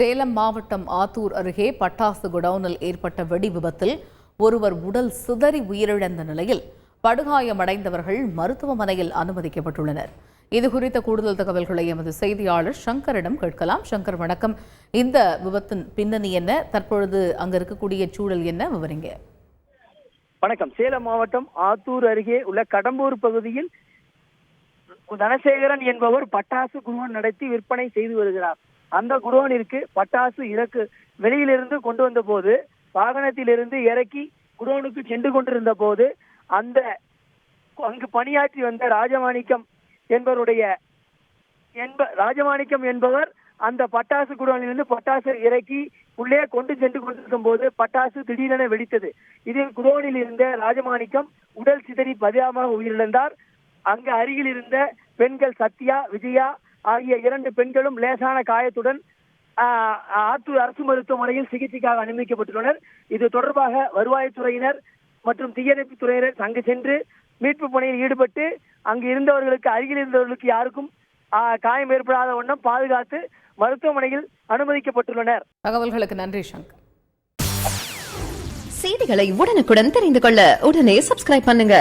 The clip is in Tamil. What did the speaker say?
சேலம் மாவட்டம் ஆத்தூர் அருகே பட்டாசு குடவுனில் ஏற்பட்ட வெடி விபத்தில் ஒருவர் உடல் சிதறி உயிரிழந்த நிலையில் படுகாயமடைந்தவர்கள் மருத்துவமனையில் அனுமதிக்கப்பட்டுள்ளனர். இதுகுறித்த கூடுதல் தகவல்களை எமது செய்தியாளர் சங்கரிடம் கேட்கலாம். சங்கர், வணக்கம். இந்த விபத்தின் பின்னணி என்ன? தற்பொழுது அங்க இருக்கக்கூடிய சூழல் என்ன? விவரிங்க. வணக்கம். சேலம் மாவட்டம் ஆத்தூர் அருகே உள்ள கடம்பூர் பகுதியில் தனசேகரன் என்பவர் பட்டாசு குடோன் நடத்தி விற்பனை செய்து வருகிறார். அந்த குடோனிற்கு பட்டாசு வெளியிலிருந்து கொண்டு வந்த போது வாகனத்திலிருந்து இறக்கி குடோனுக்கு சென்று கொண்டிருந்த போது அங்கு பணியாற்றி வந்த ராஜமாணிக்கம் என்பவர் அந்த பட்டாசு குடோனிலிருந்து பட்டாசு இறக்கி உள்ளே கொண்டு சென்று கொண்டிருக்கும் போது பட்டாசு திடீரென வெடித்தது. இதில் குடோனில் இருந்த ராஜமாணிக்கம் உடல் சிதறி பரிதாபமாக உயிரிழந்தார். அங்கு அருகில் இருந்த பெண்கள் சத்யா, விஜயா ஆகிய 2 பெண்களும் லேசான காயத்துடன் ஆத்தூர் அரசு மருத்துவமனையில் சிகிச்சைக்காக அனுமதிக்கப்பட்டுள்ளனர். இது தொடர்பாக வருவாய்த்துறையினர் மற்றும் தீயணைப்பு துறையினர் அங்கு சென்று மீட்பு பணியில் ஈடுபட்டு அங்கு அருகில் இருந்தவர்களுக்கு யாருக்கும் காயம் ஏற்படாத வண்ணம் பாதுகாத்து மருத்துவமனையில் அனுமதிக்கப்பட்டுள்ளனர். தகவல்களுக்கு நன்றி சங்கர். செய்திகளை உடனுக்குடன் தெரிந்து கொள்ள உடனே சப்ஸ்கிரைப் பண்ணுங்க.